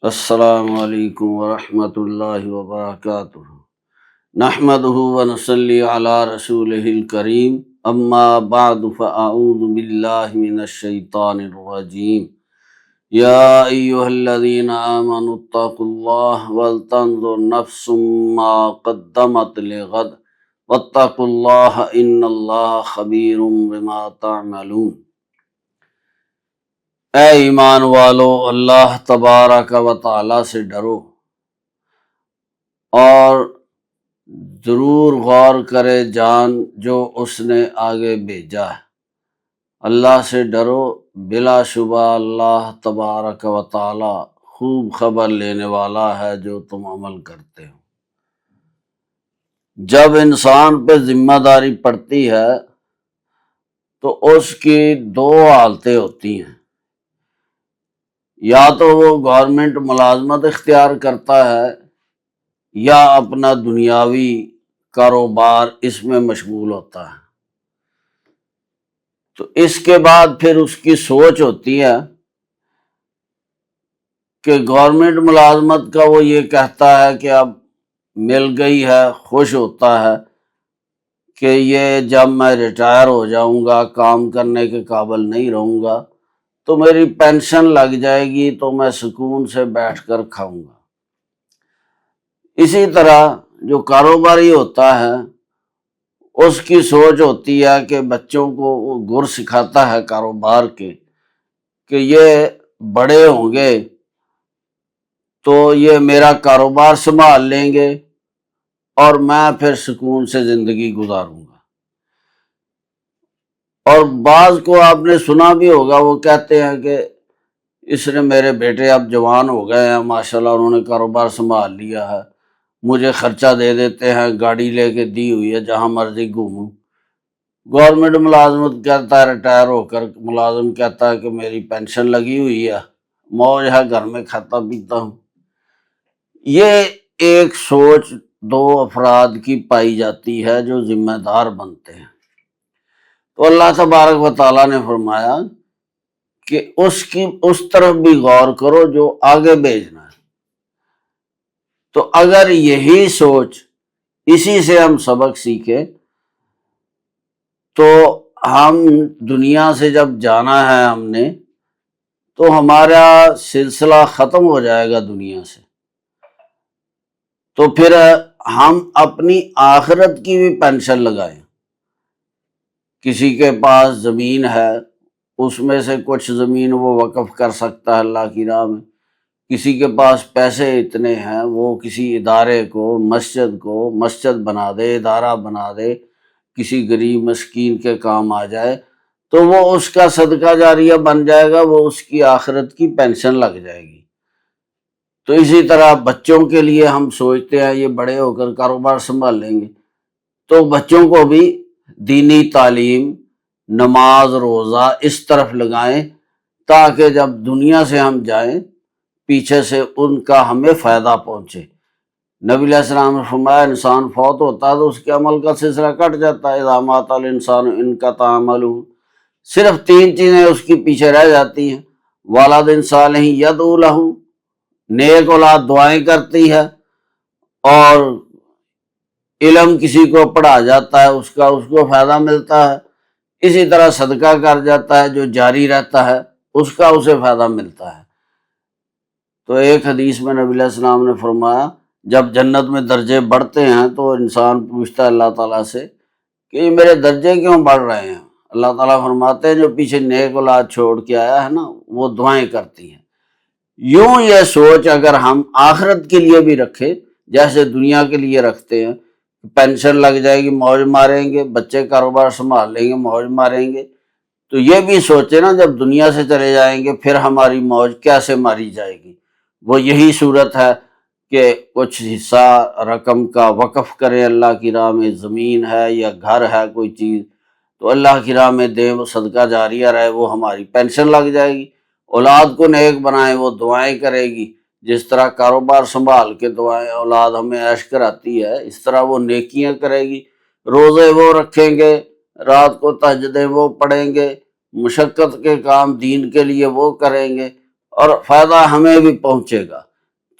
السلام علیکم ورحمۃ اللہ وبرکاتہ۔ نحمدہ ونصلی علی رسولہ الکریم، اما بعد فاعوذ باللہ من الشیطان الرجیم۔ یا ایہا الذین آمنوا اتقوا اللہ ولتنظر نفس ما قدمت لغد واتقوا اللہ ان اللہ خبیر بما تعملون۔ اے ایمان والو، اللہ تبارک و تعالی سے ڈرو اور ضرور غور کرے جان جو اس نے آگے بھیجا ہے۔ اللہ سے ڈرو، بلا شبہ اللہ تبارک و تعالی خوب خبر لینے والا ہے جو تم عمل کرتے ہو۔ جب انسان پہ ذمہ داری پڑتی ہے تو اس کی دو حالتیں ہوتی ہیں، یا تو وہ گورنمنٹ ملازمت اختیار کرتا ہے یا اپنا دنیاوی کاروبار اس میں مشغول ہوتا ہے۔ تو اس کے بعد پھر اس کی سوچ ہوتی ہے کہ گورنمنٹ ملازمت کا وہ یہ کہتا ہے کہ اب مل گئی ہے، خوش ہوتا ہے کہ یہ جب میں ریٹائر ہو جاؤں گا، کام کرنے کے قابل نہیں رہوں گا تو میری پینشن لگ جائے گی تو میں سکون سے بیٹھ کر کھاؤں گا۔ اسی طرح جو کاروباری ہوتا ہے اس کی سوچ ہوتی ہے کہ بچوں کو وہ گر سکھاتا ہے کاروبار کے کہ یہ بڑے ہوں گے تو یہ میرا کاروبار سنبھال لیں گے اور میں پھر سکون سے زندگی گزاروں گا۔ اور بعض کو آپ نے سنا بھی ہوگا، وہ کہتے ہیں کہ اس نے میرے بیٹے اب جوان ہو گئے ہیں ماشاءاللہ، انہوں نے کاروبار سنبھال لیا ہے، مجھے خرچہ دے دیتے ہیں، گاڑی لے کے دی ہوئی ہے، جہاں مرضی گھوموں۔ گورنمنٹ ملازمت کہتا ہے، ریٹائر ہو کر ملازم کہتا ہے کہ میری پینشن لگی ہوئی ہے، موج ہے، گھر میں کھاتا پیتا ہوں۔ یہ ایک سوچ دو افراد کی پائی جاتی ہے جو ذمہ دار بنتے ہیں۔ تو اللہ تبارک و تعالیٰ نے فرمایا کہ اس طرف بھی غور کرو جو آگے بھیجنا ہے۔ تو اگر یہی سوچ، اسی سے ہم سبق سیکھیں تو ہم دنیا سے جب جانا ہے ہم نے تو ہمارا سلسلہ ختم ہو جائے گا دنیا سے، تو پھر ہم اپنی آخرت کی بھی پینشن لگائیں۔ کسی کے پاس زمین ہے، اس میں سے کچھ زمین وہ وقف کر سکتا ہے اللہ کی راہ میں، کسی کے پاس پیسے اتنے ہیں وہ کسی ادارے کو، مسجد بنا دے، ادارہ بنا دے، کسی غریب مسکین کے کام آ جائے تو وہ اس کا صدقہ جاریہ بن جائے گا، وہ اس کی آخرت کی پینشن لگ جائے گی۔ تو اسی طرح بچوں کے لیے ہم سوچتے ہیں یہ بڑے ہو کر کاروبار سنبھال لیں گے، تو بچوں کو بھی دینی تعلیم، نماز، روزہ اس طرف لگائیں تاکہ جب دنیا سے ہم جائیں پیچھے سے ان کا ہمیں فائدہ پہنچے۔ نبی علیہ السلام نے فرمایا انسان فوت ہوتا ہے تو اس کے عمل کا سلسلہ کٹ جاتا ہے، اذا مات الانسان انقطع عملہ، صرف تین چیزیں اس کی پیچھے رہ جاتی ہیں، والد صالح یدعو لہ، نیک اولاد دعائیں کرتی ہے، اور علم کسی کو پڑھا جاتا ہے اس کو فائدہ ملتا ہے، اسی طرح صدقہ کر جاتا ہے جو جاری رہتا ہے اس کا اسے فائدہ ملتا ہے۔ تو ایک حدیث میں نبی علیہ السلام نے فرمایا جب جنت میں درجے بڑھتے ہیں تو انسان پوچھتا ہے اللہ تعالیٰ سے کہ یہ میرے درجے کیوں بڑھ رہے ہیں؟ اللہ تعالیٰ فرماتے ہیں جو پیچھے نیک اولاد چھوڑ کے آیا ہے نا وہ دعائیں کرتی ہیں۔ یوں یہ سوچ اگر ہم آخرت کے لیے بھی رکھیں جیسے دنیا کے لیے رکھتے ہیں، پینشن لگ جائے گی موج ماریں گے، بچے کاروبار سنبھال لیں گے موج ماریں گے، تو یہ بھی سوچے نا جب دنیا سے چلے جائیں گے پھر ہماری موج کیسے ماری جائے گی۔ وہ یہی صورت ہے کہ کچھ حصہ رقم کا وقف کریں اللہ کی راہ میں، زمین ہے یا گھر ہے کوئی چیز تو اللہ کی راہ میں دیں، وہ صدقہ جاریہ رہے، وہ ہماری پینشن لگ جائے گی۔ اولاد کو نیک بنائیں، وہ دعائیں کرے گی، جس طرح کاروبار سنبھال کے دعائیں اولاد ہمیں عیش کراتی ہے اس طرح وہ نیکیاں کرے گی، روزے وہ رکھیں گے، رات کو تہجدیں وہ پڑھیں گے، مشقت کے کام دین کے لیے وہ کریں گے اور فائدہ ہمیں بھی پہنچے گا۔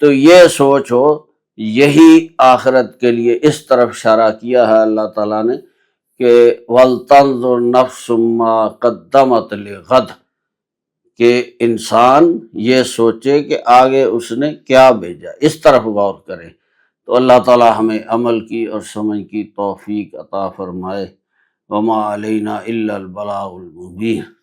تو یہ سوچ ہو، یہی آخرت کے لیے اس طرف اشارہ کیا ہے اللہ تعالیٰ نے کہ وَلْتَنظُرْ نَفْسٌ مَّا قَدَّمَتْ لِغَدٍ، کہ انسان یہ سوچے کہ آگے اس نے کیا بھیجا، اس طرف غور کرے۔ تو اللہ تعالیٰ ہمیں عمل کی اور سمجھ کی توفیق عطا فرمائے۔ وما علینا الا البلاغ المبین۔